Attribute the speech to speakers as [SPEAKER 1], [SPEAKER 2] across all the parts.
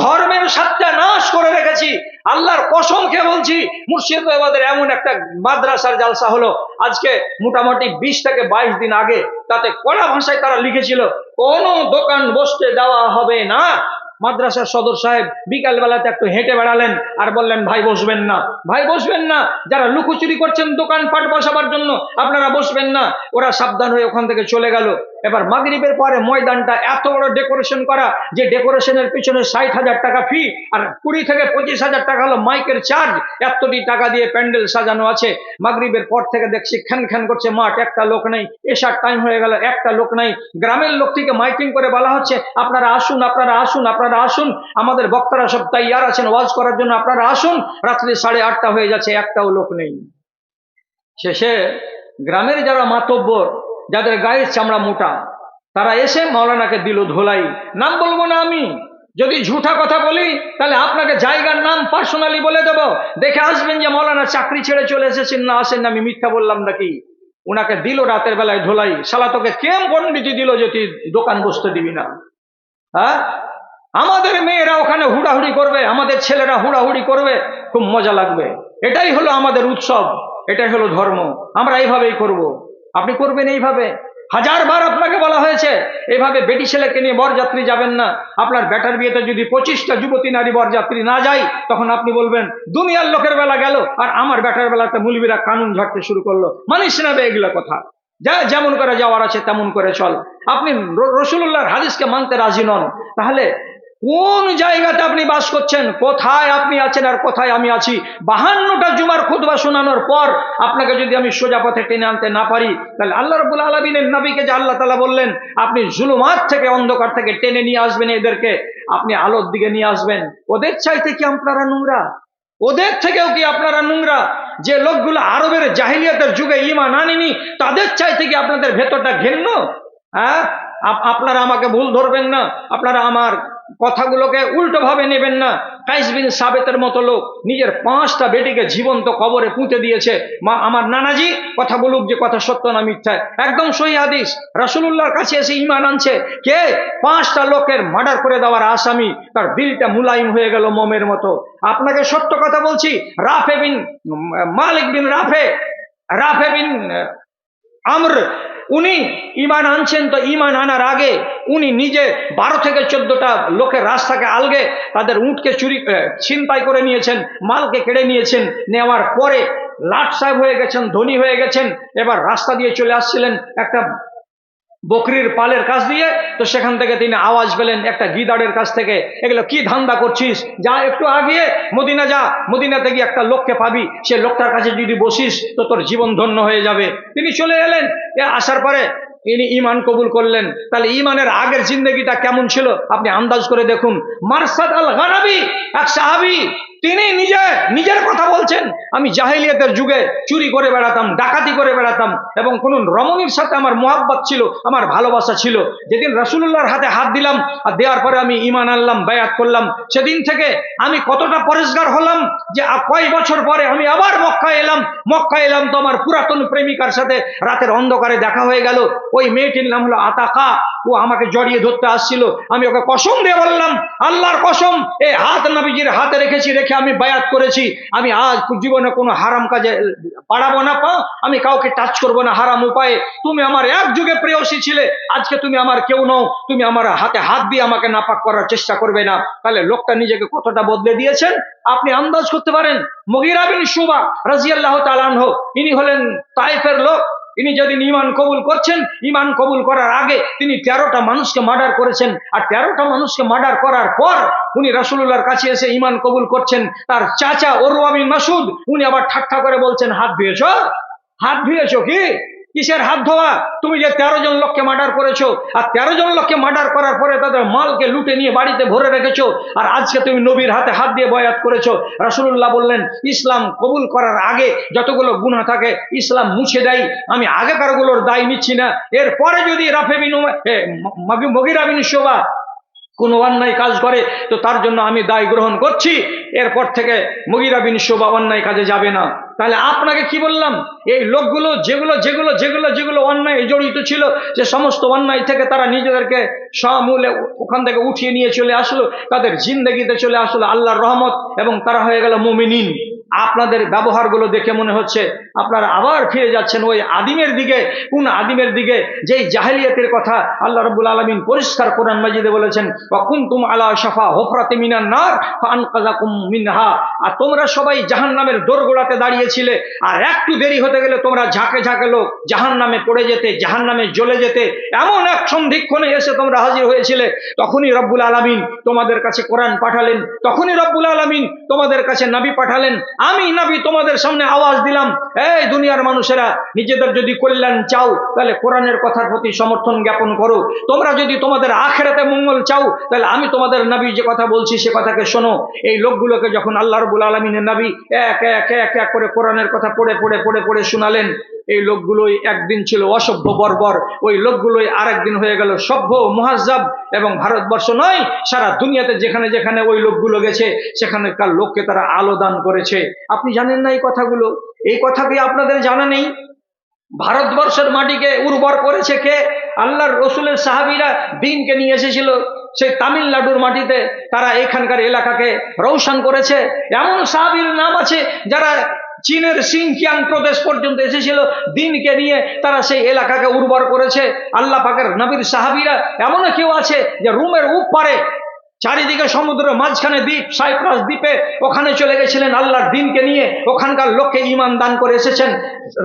[SPEAKER 1] ধর্মের সত্যানাশ করে রেখেছি। আল্লাহর কসম খেয়ে বলছি, মুর্শিদাবাদের এমন একটা মাদ্রাসার জালসা হলো আজকে মোটামুটি 20 থেকে 22 দিন আগে, তাতে কড়া ভাষায় তারা লিখেছিল কোনো দোকান বসতে দেওয়া হবে না। মাদ্রাসার সদর সাহেব বিকাল বেলাতে একটু হেঁটে বেড়ালেন আর বললেন, ভাই বসবেন না, ভাই বসবেন না, যারা লুকোচুরি করছেন দোকানপাট বসাবার জন্য আপনারা বসবেন না। ওরা সাবধান হয়ে ওখান থেকে চলে গেল। এবার মাগরিবের পরে ময়দানটা এত বড় ডেকোরেশন করা, যে ডেকোরেশনের পিছনে 60,000 টাকা ফি আর 20 থেকে 25,000 টাকা হলো মাইকের চার্জ। এতটি টাকা দিয়ে প্যান্ডেল সাজানো আছে। মাগরিবের পর থেকে দেখছি খ্যান খ্যান করছে মাঠ, একটা লোক নেই। এসার টাইম হয়ে গেল, একটা লোক নাই। গ্রামের লোক থেকে মাইকিং করে বলা হচ্ছে, আপনারা আসুন, আপনারা আসুন, আপনারা আসুন, আমাদের বক্তারা সব তৈয়ার আছেন ওয়াজ করার জন্য, আপনারা আসুন। রাত্রি 8:30 হয়ে যাচ্ছে, একটাও লোক নেই। শেষে গ্রামের যারা মাতব্বর, যাদের গায়ের চামড়া মোটা, তারা এসে মাওলানাকে দিল ধোলাই। নাম বলবো না আমি, যদি ঝুঠা কথা বলি তাহলে আপনাকে জায়গার নাম পার্সোনালি বলে দেব, দেখে আসবেন যে মাওলানা চাকরি ছেড়ে চলে এসেছেন না আসেন, আমি মিথ্যা বললাম নাকি। ওনাকে দিল রাতের বেলায় ধোলাই। শালা তোকে কেম পণ্ডিতি দিল যে তুই দোকান বসতে দিবি না? হ্যাঁ, আমাদের মেয়েরা ওখানে হুড়াহুড়ি করবে, আমাদের ছেলেরা হুড়াহুড়ি করবে, খুব মজা লাগবে। এটাই হলো আমাদের উৎসব, এটাই হলো ধর্ম। আমরা এইভাবেই করব। আপনি করবেন এইভাবে। 1000 বার আপনাকে বলা হয়েছে এইভাবে বেটি ছেলেকে নিয়ে বরযাত্রী যাবেন না। আপনার বেটার বিয়েতে যদি 25টা যুবতী নারী বরযাত্রী না যায়, তখন আপনি বলবেন দুনিয়ার লোকের বেলা গেল আর আমার বেটার বেলাতে মুলবিরা কানুন ঝাড়তে শুরু করলো। মানিস না এগুলো কথা, যা যেমন করে যাওয়ার আছে তেমন করে চল। আপনি রাসূলুল্লাহর হাদিসকে মানতে রাজি নন, তাহলে কোন জায়গাতে আপনি বাস করছেন, কোথায় আপনি আছেন আর কোথায় আমি আছি? 52টা জুমার খুতবা শোনানোর পর আপনাকে যদি আমি সোজা পথে টেনে আনতে না পারি, তাহলে আল্লাহ রাব্বুল আলামিনের নবীকে যে আল্লাহ তাআলা বললেন আপনি জুলুমাত থেকে, অন্ধকার থেকে টেনে নিয়ে আসবেন এদেরকে, আপনি আলোর দিকে নিয়ে আসবেন, ওদের চাইতে কি আপনারা নোংরা? ওদের থেকেও কি আপনারা নোংরা? যে লোকগুলো আরবের জাহিলিয়াতের যুগে ঈমান আনেনি, তাদের চাইতে কি আপনাদের ভেতরটা ঘেন্না? হ্যাঁ, আপনারা আমাকে ভুল ধরবেন না, আপনারা আমার কথাগুলোকে উল্টো ভাবে নেবেন না। কাইস বিন সাবেতের মতো লোক নিজের 5টা বেটিকে জীবন্ত কবরে পুঁতে দিয়েছে। আমার নানাজি কথা বলুক যে কথা সত্য না মিথ্যা, একদম সহি হাদিস। রাসূলুল্লাহর কাছে এসে ঈমান আনছে কে? 5টা লোকের মার্ডার করে দেওয়ার আসামি, তার দিলটা মুলায়ম হয়ে গেল মোমের মতো। আপনাকে সত্য কথা বলছি, রাফে বিন মালিক বিন রাফে বিন আমর, উনি ঈমান আনছেন। তো ঈমান আনার আগে উনি নিজে 12 থেকে 14টা লোকের রাস্তাকে আলগে তাদের উটকে ছিনতাই করে নিয়েছেন, মালকে কেড়ে নিয়েছেন। নেওয়ার পরে লাট সাহেব হয়ে গেছেন, ধনী হয়ে গেছেন। এবার রাস্তা দিয়ে চলে আসছিলেন একটা বকরির পালের কাছ দিয়ে, তো সেখান থেকে তিনি আওয়াজ পেলেন একটা গিদাড়ের কাছ থেকে, এগুলো কি ধান্দা করছিস, যা একটু আগিয়ে মদিনা যা, মদিনাতে গিয়ে একটা লোককে পাবি, সে লোকটার কাছে যদি বসিস তো তোর জীবন ধন্য হয়ে যাবে। তিনি চলে এলেন, আসার পরে ইনি ঈমান কবুল করলেন। তাহলে ঈমানের আগের জিন্দগিটা কেমন ছিল আপনি আন্দাজ করে দেখুন। মারসাদ আল গানাবী, এক সাহাবী, তিনি নিজের কথা বলছেন, আমি জাহেলিয়াতের যুগে চুরি করে বেড়াতাম, ডাকাতি করে বেড়াতাম, এবং কোন রমণীর সাথে আমার মোহাব্বত ছিল, আমার ভালোবাসা ছিল। যেদিন রাসূলুল্লাহর হাতে হাত দিলাম আর দেওয়ার পরে আমি ঈমান আনলাম, বায়াত করলাম, সেদিন থেকে আমি কতটা পরেশগার হলাম যে কয় বছর পরে আমি আবার মক্কা এলাম তো আমার পুরাতন প্রেমিকার সাথে রাতের অন্ধকারে দেখা হয়ে গেল। ওই মেয়েটির নাম হলো আতাকা। ও আমাকে জড়িয়ে ধরতে আসছিল। আমি ওকে কসম দিয়ে বললাম, আল্লাহর কসম, এই হাত নবীজির হাতে রেখে আমি বায়াত করেছি, আমি আজ জীবনে কোনো হারাম কাজে পাড়াবো না পা, আমি কাউকে টাচ করবো না হারাম উপায়ে। তুমি আমার এক যুগে প্রেয়সী ছিলে, আজকে তুমি আমার কেউ নও, তুমি আমার হাতে হাত দিয়ে আমাকে নাপাক করার চেষ্টা করবে না। তাহলে লোকটা নিজেকে কতটা বদলে দিয়েছেন আপনি আন্দাজ করতে পারেন। মুগীরা বিন শুবা রাদিয়াল্লাহু তাআলা আনহু, ইনি হলেন তায়েফের লোক। ইনি যেদিন ঈমান কবুল করছেন, ঈমান কবুল করার আগে তিনি 13টা মানুষকে মার্ডার করেছেন। আর 13টা মানুষকে মার্ডার করার পর উনি রাসূলুল্লাহর কাছে এসে ঈমান কবুল করছেন। তার চাচা উরওয়া বিন মাসউদ, উনি আবার ঠাট্টা করে বলছেন, হাত ধুয়েছো কি? কিসের হাত ধোয়া? তুমি যে 13 জন লোককে মার্ডার করেছো, আর 13 জন লোককে মার্ডার করার পরে তাদের মালকে লুটে নিয়ে বাড়িতে ভরে রেখেছো, আর আজকে তুমি নবীর হাতে হাত দিয়ে বয়াত করেছো। রাসূলুল্লাহ বললেন, ইসলাম কবুল করার আগে যতগুলো গুনাহ থাকে ইসলাম মুছে দেয়, আমি আগেকার গুলোর দায় নিচ্ছি না। এরপরে যদি মুগীরা বিন শুবা কোনো অন্যায় কাজ করে তো তার জন্য আমি দায় গ্রহণ করছি, এরপর থেকে মুগিরা বিন শুবা অন্যায় কাজে যাবে না। তাহলে আপনাকে কি বললাম, এই লোকগুলো যেগুলো যেগুলো যেগুলো যেগুলো অন্যায় জড়িত ছিল, যে সমস্ত অন্যায় থেকে তারা নিজেদেরকে সমূলে ওখান থেকে উঠিয়ে নিয়ে চলে আসলো, তাদের জিন্দগিতে চলে আসলো আল্লাহর রহমত এবং তারা হয়ে গেল মুমিনিন। আপনাদের ব্যবহারগুলো দেখে মনে হচ্ছে আপনারা আবার ফিরে যাচ্ছেন ওই আদিমের দিকে। কোন আদিমের দিকে? যেই জাহেলিয়াতের কথা আল্লাহ রাব্বুল আলামিন পরিষ্কার কোরআন মাজিদে বলেছেন, ওয়া কুনতুম আলা শাফা হুফরাতিন মিনান নার ফাআনকাযাকুম মিনহা। আর তোমরা সবাই জাহান্নামের দোরগোড়াতে দাঁড়িয়েছিলে, আর একটু দেরি হতে গেলে তোমরা ঝাঁকে ঝাঁকে লোক জাহান্নামে পড়ে যেতে, জাহান্নামে জ্বলে যেতে। এমন এক সন্ধিক্ষণে এসে তোমরা হাজির হয়েছিলে, তখনই রব্বুল আলামিন তোমাদের কাছে কোরআন পাঠালেন, তখনই রব্বুল আলামিন তোমাদের কাছে নবী পাঠালেন। আমি নবী তোমাদের সামনে আওয়াজ দিলাম, এই দুনিয়ার মানুষেরা, নিজেদের যদি কল্যাণ চাও তাহলে কোরআনের কথার প্রতি সমর্থন জ্ঞাপন করো। তোমরা যদি তোমাদের আখিরাতে মঙ্গল চাও তাহলে আমি তোমাদের নবী যে কথা বলছি সে কথাকে শোনো। এই লোকগুলোকে যখন আল্লাহ রাব্বুল আলামিনের নবী এক এক এক এক করে কোরআনের কথা পড়ে পড়ে পড়ে পড়ে শোনালেন, এই লোকগুলোই একদিন ছিল অসভ্য বর্বর, ওই লোকগুলোই আরেকদিন হয়ে গেল সভ্য মুহাজ্জাব। এবং ভারতবর্ষ নয়, সারা দুনিয়াতে যেখানে যেখানে ওই লোকগুলো গেছে সেখানকার লোককে তারা আলো দান করেছে। আপনি জানেন না এই কথাগুলো? এই কথা কি আপনাদের জানা নেই? ভারতবর্ষের মাটিকে উর্বর করেছে কে? আল্লাহর রসুলের সাহাবীরা দিনকে নিয়ে এসেছিল সেই তামিলনাড়ুর মাটিতে, তারা এখানকার এলাকাকে রৌশন করেছে। এমন সাহাবীর নাম আছে যারা চীনের সিনকিয়াং প্রদেশ পর্যন্ত এসেছিল, দিনকে নিয়ে তারা সেই এলাকাকে উর্বর করেছে। আল্লাহ পাকের নবীর সাহাবীরা এমন কেউ আছে যে রুমের উপরে চারিদিকে সমুদ্রের মাঝখানে দ্বীপ, সাইপ্রাস দ্বীপে, ওখানে চলে গেছিলেন আল্লাহর দিনকে নিয়ে, ওখানকার লোককে ঈমান দান করে এসেছেন।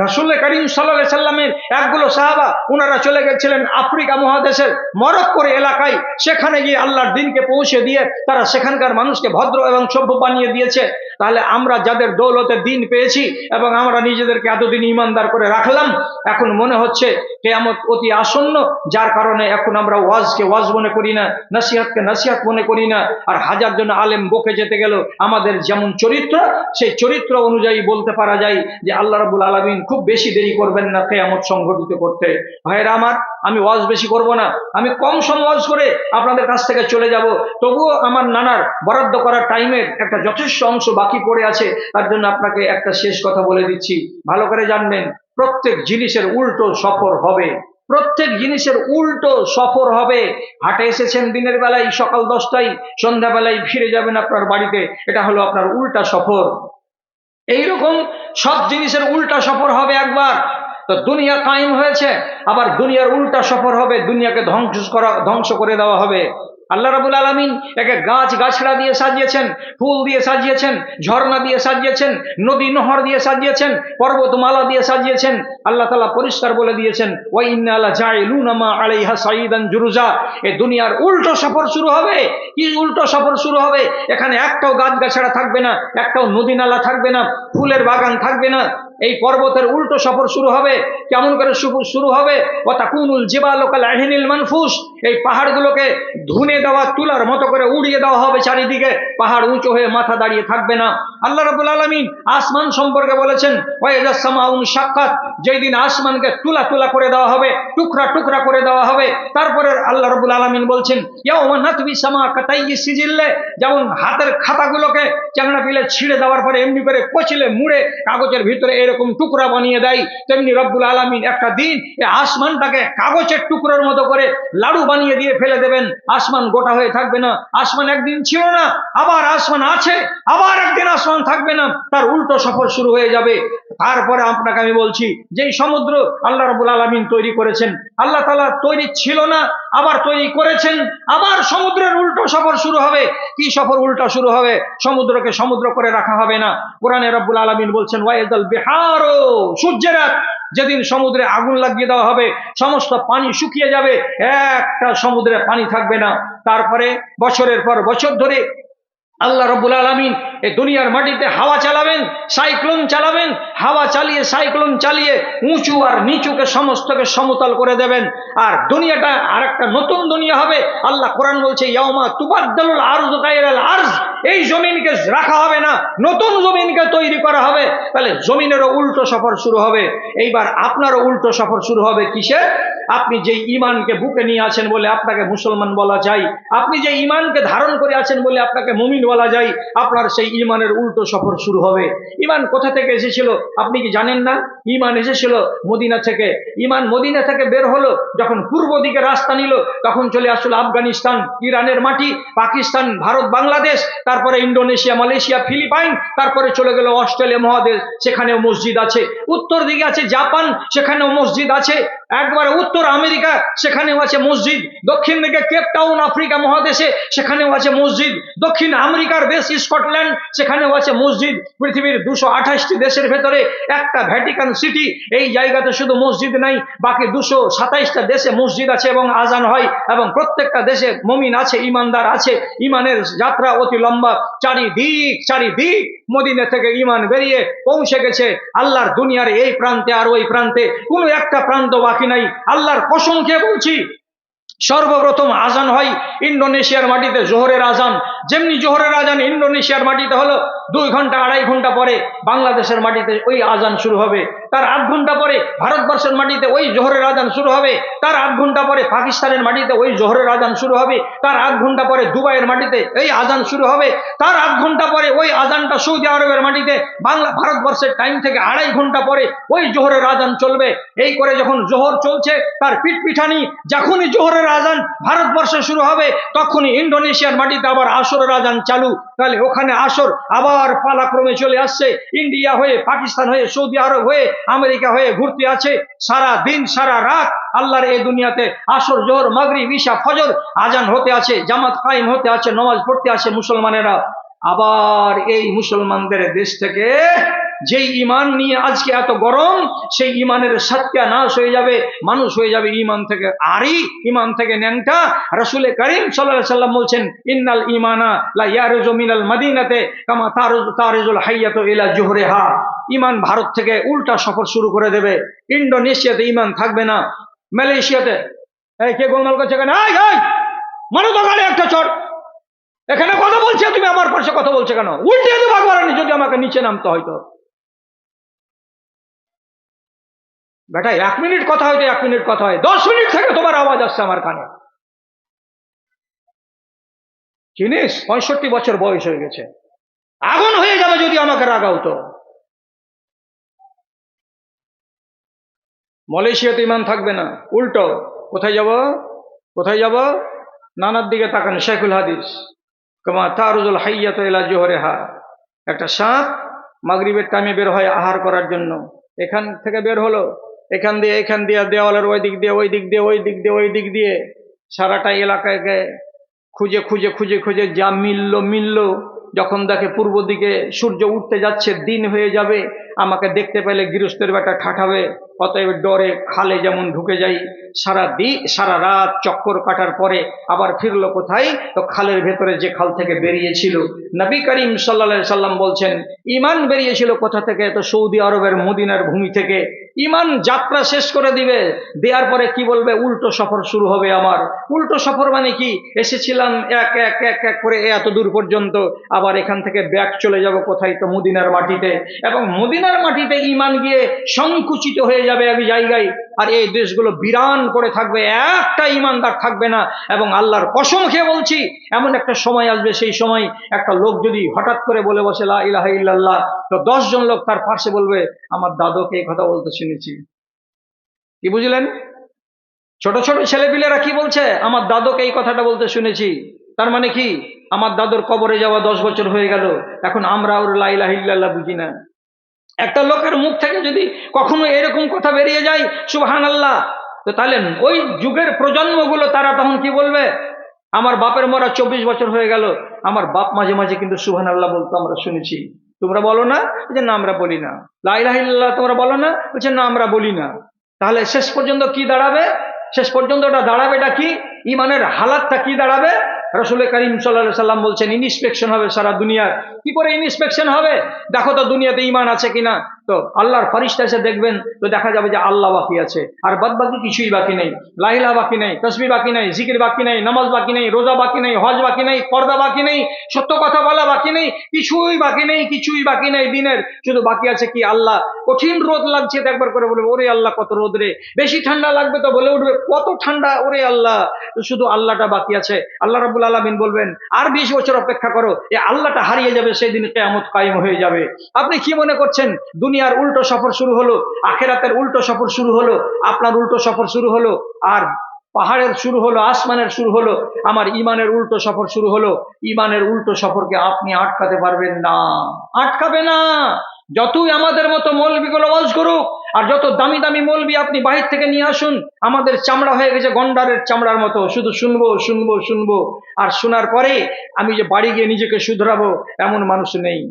[SPEAKER 1] রাসূল করিম সাল্লাল্লাহু আলাইহি সাল্লামের একগুলো সাহাবা ওনারা চলে গেছিলেন আফ্রিকা মহাদেশের মরক্কোর এলাকায়, সেখানে গিয়ে আল্লাহর দিনকে পৌঁছে দিয়ে তারা সেখানকার মানুষকে ভদ্র এবং সভ্য বানিয়ে দিয়েছে। তাহলে আমরা যাদের দৌলতে দিন পেয়েছি এবং আমরা নিজেদেরকে এতদিন ঈমানদার করে রাখলাম, এখন মনে হচ্ছে কিয়ামত অতি আসন্ন, যার কারণে এখন আমরা ওয়াজকে ওয়াজ মনে করি না, নসিহতকে নসিহত মনে করি না। আর হাজার জন আলেম বকে যেতে গেল, আমাদের যেমন চরিত্র সেই চরিত্র অনুযায়ী বলতে পারা যায় যে আল্লাহ রাব্বুল আলামিন খুব বেশি দেরি করবেন না কিয়ামত সংঘটিত করতে। ভাইরা আমার, আমি ওয়াজ বেশি করব না, আমি কম সময় ওয়াজ করে আপনাদের কাছ থেকে চলে যাব। তবুও আমার নানার বরাদ্দ করার টাইমের একটা যথেষ্ট অংশ বাকি পড়ে আছে, তার জন্য আপনাকে একটা শেষ কথা বলে দিচ্ছি, ভালো করে জানবেন। প্রত্যেক জিনিসের উল্টো সফর হবে, প্রত্যেক জিনিসের উল্টো সফর হবে। হাটে এসেছেন দিনের বেলায় সকাল 10টায়, সন্ধ্যাবেলায় ফিরে যাবেন আপনার বাড়িতে, এটা হলো আপনার উল্টা সফর। এইরকম সব জিনিসের উল্টা সফর হবে একবার। তো দুনিয়া কায়েম হয়েছে, আবার দুনিয়ার উল্টা সফর হবে, দুনিয়াকে ধ্বংস করে দেওয়া হবে। আল্লাহ রাব্বুল আলামিন একে গাছ গাছড়া দিয়ে সাজিয়েছেন, ফুল দিয়ে সাজিয়েছেন, ঝর্ণা দিয়ে সাজিয়েছেন, নদী নহর দিয়ে সাজিয়েছেন, পর্বতমালা দিয়ে সাজিয়েছেন। আল্লাহ তাআলা পরিষ্কার বলে দিয়েছেন, ওয়া ইন্না লা জাইলুনা মা আলাইহা সাইদান জুরুজা। এই দুনিয়ার উল্টো সফর শুরু হবে। কি উল্টো সফর শুরু হবে? এখানে একটাও গাছ গাছড়া থাকবে না, একটাও নদী নালা থাকবে না, ফুলের বাগান থাকবে না। এই পর্বতের উল্টো সফর শুরু হবে। কেমন করে শুরু হবে? ওয়া তাকুনুল জিবালু কাল আহিনিল মানফুস। এই পাহাড়গুলোকে ধুনে দেওয়া তুলার মতো করে উড়িয়ে দেওয়া হবে চারিদিকে, পাহাড় উঁচু হয়ে মাথা দাঁড়িয়ে থাকবে না। আল্লাহ রাব্বুল আলামিন আসমান সম্পর্কে বলেছেন, ওয়া ইযা সামাউ শাক্কাত। যেই দিন আসমানকে তুলা তুলা করে দেওয়া হবে, টুকরা টুকরা করে দেওয়া হবে। তারপরে আল্লাহ রাব্বুল আলামিন বলছেন, ইয়াউমা নাতবি সামা কাতাইয়ি সিজিল্লে। যেমন হাতের খাতাগুলোকে চাংড়া পিলে ছিঁড়ে দেওয়ার পরে এমনি করে কচলে মুড়ে কাগজের ভিতরে এরকম টুকরা বানিয়ে দেয়, তেমনি রব্বুল আলামিন একটা দিন এই আসমানটাকে কাগজের টুকরোর মতো করে লাড়ু বানিয়ে দিয়ে ফেলে দেবেন। আসমান গোটা হয়ে থাকবে না। আসমান একদিন ছিল না, আবার আসমান আছে, আবার একদিন আসমান থাকবে না, তার উল্টো সফর শুরু হয়ে যাবে। তারপরে আপনাকে আমি বলছি, যেই সমুদ্র আল্লাহ রাব্বুল আলামিন তৈরি করেছেন, আল্লাহ তাআলা তৈরি ছিল না, আবার তৈরি করেছেন, আবার সমুদ্রের উল্টো সফর শুরু হবে। কি সফর উল্টা শুরু হবে? সমুদ্রকে সমুদ্র করে রাখা হবে না। কোরআনে রব্বুল আলামিন বলছেন, ওয়াইদাল বিহারু সুজ্জিরাত। যেদিন সমুদ্রে আগুন লাগিয়ে দেওয়া হবে, সমস্ত পানি শুকিয়ে যাবে, একটা সমুদ্রে পানি থাকবে না। তারপরে বছরের পর বছর ধরে আল্লাহ রাব্বুল আলামিন এই দুনিয়ার মাটিতে হাওয়া চালাবেন, সাইক্লোন চালাবেন, হাওয়া চালিয়ে সাইক্লোন চালিয়ে উঁচু আর নিচুকে সমস্তকে সমতল করে দেবেন। আর দুনিয়াটা আর একটা নতুন দুনিয়া হবে। আল্লাহ কোরআন বলছে, ইয়াউমা তুবাদদালুল আরযু গায়রাল আরজ। এই জমিনকে রাখা হবে না, নতুন জমিনকে তৈরি করা হবে। তাহলে জমিনেরও উল্টো সফর শুরু হবে। এইবার আপনারও উল্টো সফর শুরু হবে কিসের? আপনি যে ঈমানকে বুকে নিয়ে আছেন বলে আপনাকে মুসলমান বলা যায়, আপনি যে ঈমানকে ধারণ করে আছেন বলে আপনাকে মুমিন বলা যায়, আপনার সেই ঈমানের উল্টো সফর শুরু হবে। ঈমান কোথা থেকে এসেছিল আপনি কি জানেন না? ঈমান এসেছিল মদিনা থেকে। ঈমান মদিনা থেকে বের হলো, যখন পূর্ব দিকে রাস্তা নিল তখন চলে আসলো আফগানিস্তান, ইরানের মাটি, পাকিস্তান, ভারত, বাংলাদেশ, তারপরে ইন্দোনেশিয়া, মালয়েশিয়া, ফিলিপাইন, তারপরে চলে গেল অস্ট্রেলিয়া মহাদেশ, সেখানেও মসজিদ আছে। উত্তর দিকে আছে জাপান, সেখানেও মসজিদ আছে। একবারে উত্তর আমেরিকা, সেখানেও আছে মসজিদ। দক্ষিণ দিকে কেপ টাউন, আফ্রিকা মহাদেশে, সেখানেও আছে মসজিদ। দক্ষিণ আমেরিকার দেশ স্কটল্যান্ড, সেখানেও আছে মসজিদ। পৃথিবীর 228টি দেশের ভেতরে একটা ভ্যাটিকান সিটি, এই জায়গাতে শুধু মসজিদ নাই, বাকি 227টা দেশে মসজিদ আছে এবং আজান হয়, এবং প্রত্যেকটা দেশে মুমিন আছে, ঈমানদার আছে। ঈমানের যাত্রা অতি লম্বা। চারিদিক মদিনা থেকে ঈমান বেরিয়ে পৌঁছে গেছে আল্লাহর দুনিয়ার এই প্রান্তে আর ওই প্রান্তে, কোনো একটা প্রান্ত বাকি নাই। আল্লাহর কসম খেয়ে বলছি, সর্বপ্রথম আজান হয় ইন্দোনেশিয়ার মাটিতে, জোহরের আজান। যেমনি জোহরের আজান ইন্দোনেশিয়ার মাটিতে হলো, 2 ঘন্টা 2.5 ঘন্টা পরে বাংলাদেশের মাটিতে ওই আজান শুরু হবে। তার 8 ঘন্টা পরে ভারতবর্ষের মাটিতে ওই জোহরের আজান শুরু হবে। তার 8 ঘন্টা পরে পাকিস্তানের মাটিতে ওই জোহরের আজান শুরু হবে। তার 8 ঘন্টা পরে দুবাইয়ের মাটিতে এই আজান শুরু হবে। তার 8 ঘন্টা পরে ওই আজানটা সৌদি আরবের মাটিতে, ভারতবর্ষের টাইম থেকে 2.5 ঘন্টা পরে ওই জোহরের আজান চলবে। এই করে যখন জোহর চলছে, তার পিঠপিঠানি যখনই জোহরের আজান ভারতবর্ষে শুরু হবে, তখনই ইন্দোনেশিয়ার মাটিতে আবার আসরের আজান চালু। তাহলে ওখানে আসর আবার পালাক্রমে চলে আসছে, ইন্ডিয়া হয়ে, পাকিস্তান হয়ে, সৌদি আরব হয়ে, আমেরিকা হয়ে ঘুরতে আছে। সারা দিন সারা রাত আল্লাহর এই দুনিয়াতে আসর, জোহর, মাগরিব, ইশা, ফজর আজান হতে আছে, জামাত কায়েম হতে আছে, নামাজ পড়তে আছে মুসলমানেরা। আবার এই মুসলমানদের দেশ থেকে যেই ঈমান নিয়ে আজকে এত গরম, সেই ঈমানের সত্যানাশ হয়ে যাবে, মানুষ হয়ে যাবে ঈমান থেকে আরি, ঈমান থেকে ন্যাংটা। রাসূল করিম সাল্লাল্লাহু আলাইহি ওয়াসাল্লাম বলছেন, ইন্নাল ঈমানা লা ইয়ারজু মিনাল মদিনাতে কামা তারজুল হাইয়াতু ইলা জুহরিহা। ঈমান ভারত থেকে উল্টা সফর শুরু করে দেবে। ইন্দোনেশিয়াতে ঈমান থাকবে না, মালয়েশিয়াতে, এই কে গোলমাল করছে কেন? এই মানো তো গাড়ি একটা চড়, এখানে কথা বলছে, তুমি আমার পাশে কথা বলছে কেন? উল্টে দেবো একবার, যদি আমাকে নিচে নামতে হয়তো। বেটা 1 মিনিট কথা হয়তো 1 মিনিট কথা হয়, 10 মিনিট থেকে তোমার আওয়াজ আসছে আমার কানে। চিনিস 65 বছর বয়স হয়ে গেছে, আগুন হয়ে যাবে যদি আমাকে রাগাও তো। মালয়েশিয়াতে ঈমান থাকবে না, উল্টো কোথায় যাব? কোথায় যাব? নানার দিকে তাকান, শেখুল হাদিস কামা তারজুল হাইয়াতু ইলা জুহরিহা। একটা সাপ মাগরিবের টাইমে বের হয় আহার করার জন্য, এখান থেকে বের হলো, এখান দিয়ে দেওয়ালের ওই দিক দিয়ে, ওই দিক দিয়ে, ওই দিক দিয়ে, ওই দিক দিয়ে সারাটা এলাকাকে খুঁজে খুঁজে খুঁজে খুঁজে যা মিলল। যখন দেখে পূর্ব দিকে সূর্য উঠতে যাচ্ছে, দিন হয়ে যাবে, আমাকে দেখতে পেলে গৃহস্থের বেটা ঠাঠাবে, অতএব ডরে খালে যেমন ঢুকে যাই। সারা রাত চক্কর কাটার পরে আবার ফিরলো কোথায়? তো খালের ভেতরে, যে খাল থেকে বেরিয়েছিল। নবী করিম সাল্লাল্লাহু আলাইহি সাল্লাম বলছেন, ঈমান বেরিয়েছিল কোথা থেকে? তো সৌদি আরবের মদিনার ভূমি থেকে। ঈমান যাত্রা শেষ করে দিবে, দেওয়ার পরে কি বলবে? উল্টো সফর শুরু হবে আমার। উল্টো সফর মানে কি? এসেছিলাম এক এক এক এক করে এত দূর পর্যন্ত, আবার এখান থেকে ব্যাক চলে যাব কোথায়? তো মদিনার মাটিতে। এবং মদিনার মাটিতে ঈমান গিয়ে সংকুচিত হয়ে যাবে এক জায়গায়, আর এই দেশগুলো বিরান করে থাকবে, একটা ঈমানদার থাকবে না। এবং আল্লাহর কসম খেয়ে বলছি, এমন একটা সময় আসবে, সেই সময় একটা লোক যদি হঠাৎ করে বলে বসে লা ইলাহা ইল্লাল্লাহ, তো 10 জন লোক তার পাশে বলবে, আমার দাদুকে এই কথা বলতে শুনেছি। কি বুঝলেন? ছোট ছোট ছেলেপিলেরা কি বলছে? আমার দাদুকে এই কথাটা বলতে শুনেছি। তার মানে কি? আমার দাদুর কবরে যাওয়া 10 বছর হয়ে গেল, এখন আমরা ওর লা ইলাহা ইল্লাল্লাহ বুঝি না। একটা লোকের মুখ থেকে যদি কখনো এরকম কথা বেরিয়ে যায়, সুবহানাল্লাহ, তো তাহলে ওই যুগের প্রজন্মগুলো তারা তখন কি বলবে? আমার বাপের মরা 24 বছর হয়ে গেল, আমার বাপ মাঝে মাঝে কিন্তু সুবহানাল্লাহ বলতো, আমরা শুনেছি। তোমরা বলো না? বলছে না আমরা বলি না। লা ইলাহা ইল্লাল্লাহ তোমরা বলো না? বলছে না আমরা বলি না। তাহলে শেষ পর্যন্ত কি দাঁড়াবে? শেষ পর্যন্ত ওটা দাঁড়াবেটা কি? ঈমানের হালাতটা কি দাঁড়াবে? রাসূল করিম সাল্লাল্লাহু আলাইহি সাল্লাম বলছেন, ইনস্পেকশন হবে সারা দুনিয়ার। কি করে ইনস্পেকশন হবে? দেখো তো দুনিয়াতে ঈমান আছে কিনা। তো আল্লাহর ফারিস্তা এসে দেখবেন, তো দেখা যাবে যে আল্লাহ বাকি আছে, আর বাদ বাকি কিছুই বাকি নেই। লা ইলাহা বাকি নেই, তাসবিহ বাকি নেই, জিকির বাকি নেই, নামাজ বাকি নেই, রোজা বাকি নেই, হজ বাকি নেই, পর্দা বাকি নেই, সত্য কথা বলা বাকি নেই, কিছুই বাকি নেই, কিছুই বাকি নেই দিনের। শুধু বাকি আছে কি আল্লাহ। কঠিন রোদ লাগছে তো একবার করে বলবে ওরে আল্লাহ কত রোদ রে, বেশি ঠান্ডা লাগবে তো বলে উঠবে কত ঠান্ডা ওরে আল্লাহ। তো শুধু আল্লাহটা বাকি আছে। আল্লাহ রাব্বুল আলামিন বলবেন আর 20 বছর অপেক্ষা করো, এ আল্লাহটা হারিয়ে যাবে, সেই দিন কিয়ামত কায়েম হয়ে যাবে। আপনি কি মনে করছেন দুনিয়ার উল্টো সফর শুরু হলো, আখেরাতের উল্টো সফর শুরু হলো, আপনার উল্টো সফর শুরু হলো, আর পাহাড়ের শুরু হলো, আসমানের শুরু হলো, আমার ইমানের উল্টো সফর শুরু হলো। ইমানের উল্টো সফরকে আপনি আটকাতে পারবেন না, আটকাবে না। যতই আমাদের মতো মৌলবীগুলো ওয়াজ করুক, আর যত দামি দামি মৌলবী আপনি বাহির থেকে নিয়ে আসুন, আমাদের চামড়া হয়ে গেছে গন্ডারের চামড়ার মতো, শুধু শুনবো শুনবো শুনবো। আর শোনার পরে আমি যে বাড়ি গিয়ে নিজেকে শুধরাবো এমন মানুষ নেই,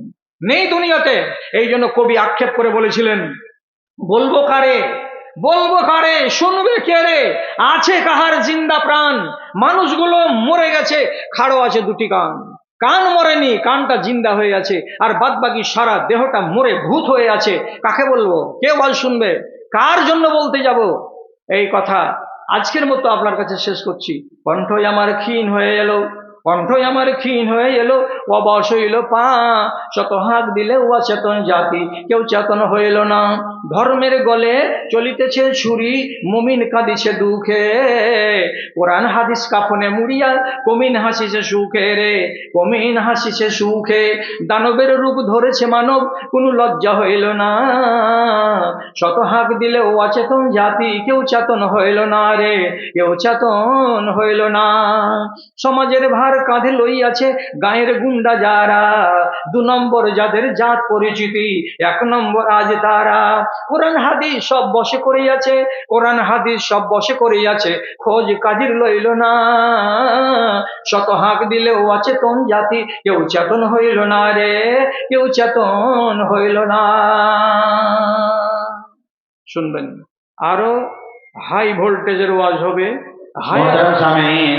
[SPEAKER 1] নেই দুনিয়াতে। এই জন্য কবি আক্ষেপ করে বলেছিলেন, বলবো কারে, বলবো কারে, শুনবে কে রে, আছে কাহার জিন্দা প্রাণ। মানুষগুলো মরে গেছে, খাড়ো আছে দুটি কান। কান মরেনি, কানটা জিন্দা হয়ে আছে, আর বাদ বাকি সারা দেহটা মরে ভূত হয়ে আছে। কাকে বলবো, কে বল শুনবে, কার জন্য বলতে যাব এই কথা। আজকের মতো আপনার কাছে শেষ করছি। কণ্ঠই আমার ক্ষীণ হয়ে এলো, কণ্ঠই আমার ক্ষীণ হয়ে এলো, অবশ হইল পা, শত হাত দিলে ও চেতন জাতি কেউ চেতন হইল না। ধর্মের গলে চলিতেছে ছুরি, মুমিন কাঁদিছে দুঃখে, কোরআন হাদিস কাফনে মুড়িয়া কমিন হাসিছে সুখে রে, কমিন হাসিছে সুখে। দানবের রূপ ধরেছে মানব, কোনো লজ্জা হইল না, শত হাত দিলে ও অচেতন জাতি কেউ চেতন হইল না রে, কেউ চেতন হইল না। সমাজের ভার কাঁধে লইয়াছে গায়ের গুন্ডা যারা, 2 নম্বর যাদের জাত পরিচিতি, 1 নম্বর আজ তারা। কোরআন হাদিস সব বশে করিয়াছে, কোরআন হাদিস সব বশে করিয়াছে, খোঁজ কাজির লইল না, শত হাঁক দিলে ও অচেতন জাতি কেউ চেতন হইল না রে, কেউ চেতন হইল না। শুনবেন আরো হাই ভোল্টেজের ওয়াজ হবে। হাই
[SPEAKER 2] मोहतरम सामीन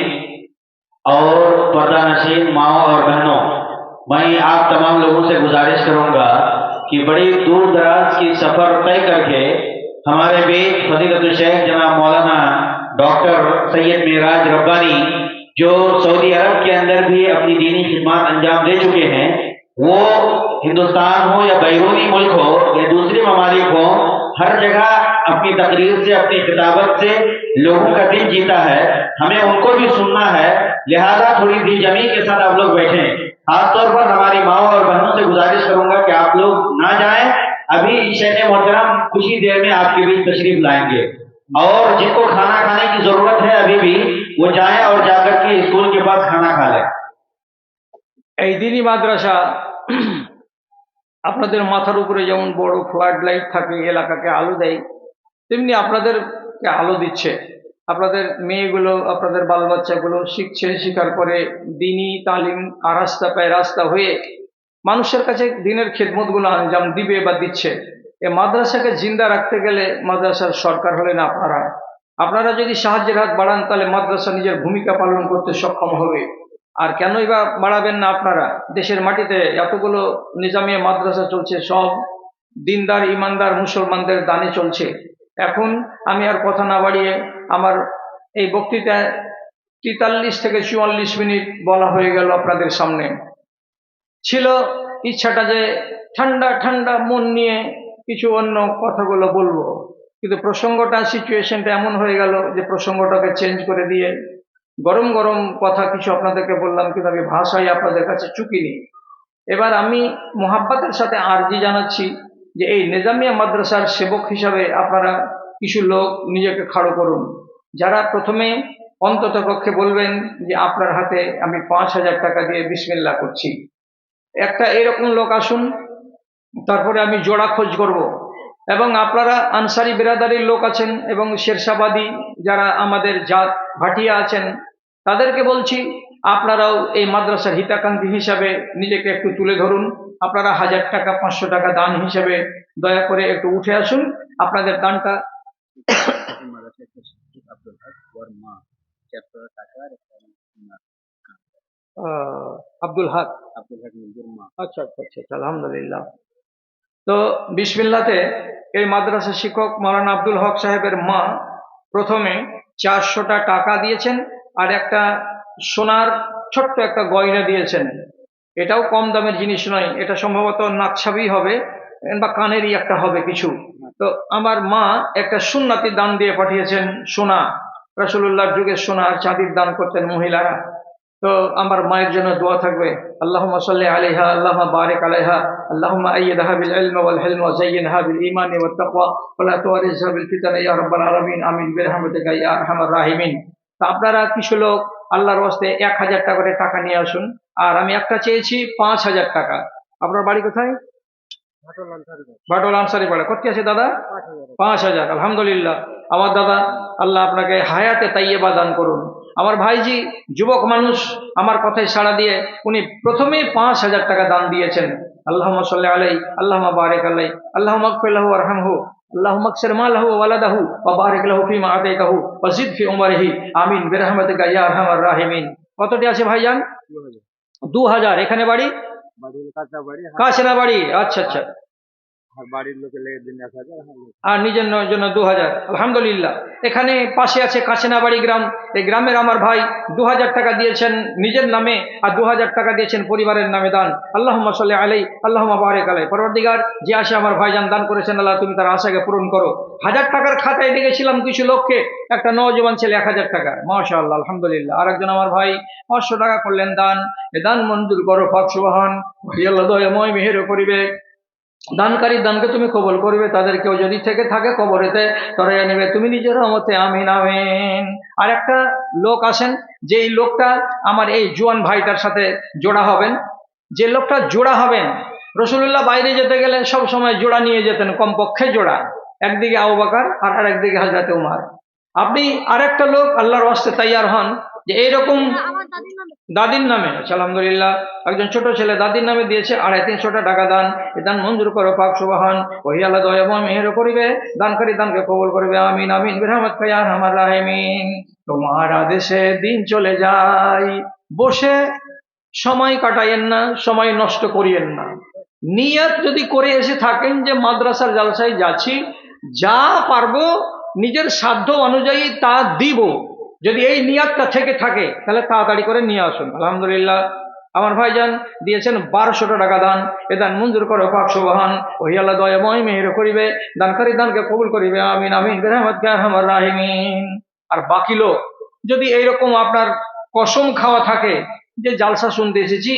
[SPEAKER 2] और पर्दानशीन माओ और बहनों, मैं आप तमाम लोगों से गुजारिश करूंगा कि बड़ी दूर दराज की सफर तय करके हमारे बीच फजीलतुल शेख जनाब मौलाना डॉक्टर सैयद मेराज रब्बानी, जो सऊदी अरब के अंदर भी अपनी दीनी खिदमत अंजाम दे चुके हैं, वो हिंदुस्तान हो या बैरूनी मुल्क हो या दूसरे ममालिक हो, हर जगह अपनी तकरीर से, अपनी खिताबत से लोगों का दिल जीता है। हमें उनको भी सुनना है, लिहाजा थोड़ी दिल जमी के साथ आप लोग बैठें। खासतौर पर हमारी माओ और बहनों से गुजारिश करूंगा कि आप लोग ना जाएं, अभी शेख मोहतरम कुछ ही देर में आपके बीच तशरीफ लाएंगे, और जिनको खाना खाने की जरूरत है अभी भी वो जाएं और जाकर के स्कूल के पास खाना खा लें।
[SPEAKER 1] এই দিনী মাদ্রাসা আপনাদের মাথার উপরে যেমন বড় ফ্লাড লাইট থাকে এলাকাকে আলো দেয়, তেমনি আপনাদেরকে আলো দিচ্ছে। আপনাদের মেয়েগুলো, আপনাদের বাল বাচ্চাগুলো শিখছে, শিখার পরে দিনই তালিম আর রাস্তা পায় রাস্তা হয়ে মানুষের কাছে দিনের খেদমতগুলো আঞ্জাম দিবে বা দিচ্ছে। এ মাদ্রাসাকে জিন্দা রাখতে গেলে মাদ্রাসার সরকার হলেন আপনারা। আপনারা যদি সাহায্যের হাত বাড়ান তাহলে মাদ্রাসা নিজের ভূমিকা পালন করতে সক্ষম হবে। আর কেনই বা বাড়াবেন না আপনারা? দেশের মাটিতে এতগুলো নিজামিয়া মাদ্রাসা চলছে, সব দিনদার ইমানদার মুসলমানদের দানে চলছে। এখন আমি আর কথা না বাড়িয়ে আমার এই বক্তৃতায় 43 থেকে 44 মিনিট বলা হয়ে গেল আপনাদের সামনে। ছিল ইচ্ছাটা যে ঠান্ডা ঠান্ডা মন নিয়ে কিছু অন্য কথাগুলো বলবো, কিন্তু প্রসঙ্গটা, সিচুয়েশনটা এমন হয়ে গেল যে প্রসঙ্গটাকে চেঞ্জ করে দিয়ে গরম গরম কথা কিছু আপনাদেরকে বললাম, কিন্তু আমি ভাষায় আপনাদের কাছে চুকিনি। এবার আমি মোহাব্বতের সাথে আরজি জানাচ্ছি যে এই নিজামিয়া মাদ্রাসার সেবক হিসাবে আপনারা কিছু লোক নিজেকে খাড়ো করুন, যারা প্রথমে অন্তত পক্ষে বলবেন যে আপনার হাতে আমি 5,000 টাকা দিয়ে বিসমিল্লাহ করছি। একটা এরকম লোক আসুন, তারপরে আমি জোড়া খোঁজ করব। এবং আপনারা আনসারি বিরাদারির লোক আছেন এবং শেরশাবাদী যারা আমাদের জাত ভাটিয়া আছেন, তাদেরকে বলছি আপনারাও এই মাদ্রাসার হিতাকাঙ্ক্ষী হিসাবে নিজেকে একটু তুলে ধরুন। আপনারা 1,000 টাকা 500 টাকা দান হিসেবে দয়া করে একটু উঠে আসুন। আপনাদের দানটা আব্দুল হক, আচ্ছা আচ্ছা আচ্ছা, আলহামদুলিল্লাহ। তো বিসমিল্লাতে এই মাদ্রাসা শিক্ষক মাওলানা আব্দুল হক সাহেবের মা প্রথমে 400টা টাকা দিয়েছেন আর একটা সোনার ছোট্ট একটা গয়না দিয়েছেন। এটাও কম দামের জিনিস নয়, এটা সম্ভবত নাকছাবি হবে বা কানেরই একটা হবে কিছু। তো আমার মা একটা সুন্নাতি দান দিয়ে পাঠিয়েছেন, সোনা, রাসূলুল্লাহর যুগে সোনা আর চাঁদির দান করতেন মহিলারা। তো আমার মায়ের জন্য দোয়া থাকবে, আল্লাহুম্মা সাল্লি আলাইহা, আল্লাহুম্মা বারিক আলাইহা, আল্লাহুম্মা আইয়িদহা বিল ইলমি ওয়াল হিলমি ওয়া যায়্যিনহা বিল ঈমানি ওয়াত তাকওয়া ওয়া লা তুওয়ারিসহা বিল ফিতানি ইয়া রাব্বাল আলামিন, আমিন বিরহমাতিকা ইয়া আরহামার রাহিমিন। তা আপনারা কিছু লোক আল্লাহর ওয়াস্তে 1000 টাকা করে টাকা নিয়ে আসুন, আর আমি একটা চেয়েছি 5000 টাকা। আপনার বাড়ি কোথায়? ভাটোল আনসারি পাড়া। কত আছে দাদা? 5000। আলহামদুলিল্লাহ আমার দাদা, আল্লাহ আপনাকে হায়াতে তাইয়্যিবা দান করুন। আমার ভাইজি যুবক মানুষ, আমার কথায় সাড়া দিয়ে উনি প্রথমেই 5000 টাকা দান দিয়েছেন। আল্লাহুম্মা সাল্লি আলাইহি, আল্লাহুম্মা বারিক আলাইহি, আল্লাহুম্মা আগফির লাহু ওয়ারহামহু, আল্লাহুম্মা আকসির মালাহু ওয়া ওয়ালাদাহু ওয়া বারিক লাহু ফীমা আতাইতাহু ওয়া জিদ ফি উমরিহি, আমিন বিরহমাতিকা ইয়া আরহামার রাহিমিন। কতটি আছে ভাইজান? 2000। এখানে বাড়ি? কাছেনা বাড়ি। আচ্ছা আচ্ছা। আর নিজের জন্য 2000। আলহামদুলিল্লাহ। এখানে পাশে আছে কাছেনাবাড়ি গ্রাম, এই গ্রামের আমার ভাই 2000 টাকা দিয়েছেন নিজের নামে আর 2000 টাকা দিয়েছেন পরিবারের নামে দান। আল্লাহুম্মা সাল্লি আলাইহি, আল্লাহুম্মা বারিক আলাইহি। পরবর্তীকার যে আশা আমার ভাইজান দান করেছেন, আল্লাহ তুমি তার আশাকে পূরণ করো। 1000 টাকার খাতায় দেখেছিলাম কিছু লোককে, একটা নওজোয়ান ছেলে 1000 টাকা, মাশাআল্লাহ আলহামদুলিল্লাহ। আর একজন আমার ভাই 500 টাকা করলেন দান। এ দান মঞ্জুর করো পাক সুবহান, আল্লাহ দয়াময় মেহের করিবে। দানকারীর দানকে তুমি কবুল করবে, তাদেরকেও যদি থেকে থাকে কবরেতে তরাইয়া নেবে তুমি নিজের রহমতে, আমিন আমিন। আর একটা লোক আসেন, যেই লোকটা আমার এই জোয়ান ভাইটার সাথে জোড়া হবেন, যে লোকটা জোড়া হবেন, রাসূলুল্লাহ বাইরে যেতে গেলে সব সময় জোড়া নিয়ে যেতেন, কমপক্ষে জোড়া, একদিকে আবু বকর আর আরেকদিকে হযরত উমর। আপনি আরেকটা লোক আল্লাহর ওয়াস্তে তৈয়ার হন যে এইরকম দাদির নামে, আলহামদুলিল্লাহ একজন ছোট ছেলে দাদির নামে দিয়েছে 350 টাকা দান। এ দান মঞ্জুর করো পাক সুবহান, ওহি আল্লাহ দয়াময় মেহের করিবে, দানকারী দানকে কবুল করবে, আমিন আমিন বিরহমাতিকা ইয়া আরহামার রাহিমিন। তোমার আদেশে দিন চলে যায়, বসে সময় কাটাইয়েন না, সময় নষ্ট করিয়েন না। নিয়ত যদি করে এসে থাকেন যে মাদ্রাসার জালসায় যাচ্ছি, যা পারবো নিজের সাধ্য অনুযায়ী তা দিব, যদি এই নিয়তটা থেকে থাকে তাহলে তাড়াতাড়ি করে নিয়ে আসুন। আলহামদুলিল্লাহ আমার ভাইজান দিয়েছেন 1200 টাকা দান। এ দান মঞ্জুর করো পাক সুবহান, ওহি আল্লাহ দয়াময় মেহের করিবে, দানকারী দানকে কবুল করিবে, আমিন আমিন বিরহমাতিকা ইয়া আরহামার রাহিমিন। আর বাকি লোক যদি এইরকম আপনার কসম খাওয়া থাকে যে জালসা শুনতে এসেছি,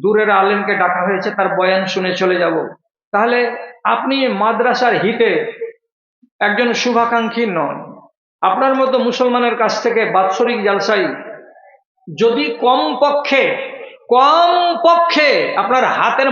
[SPEAKER 1] দূরের আলেমকে ডাকা হয়েছে তার বয়ান শুনে চলে যাব, তাহলে আপনি মাদ্রাসার হিতে একজন শুভাকাঙ্ক্ষী নন। আপনার মতো মুসলমানের কাছ থেকে বাৎসরিক জালসাই যদি কম পক্ষে আপনার হাতের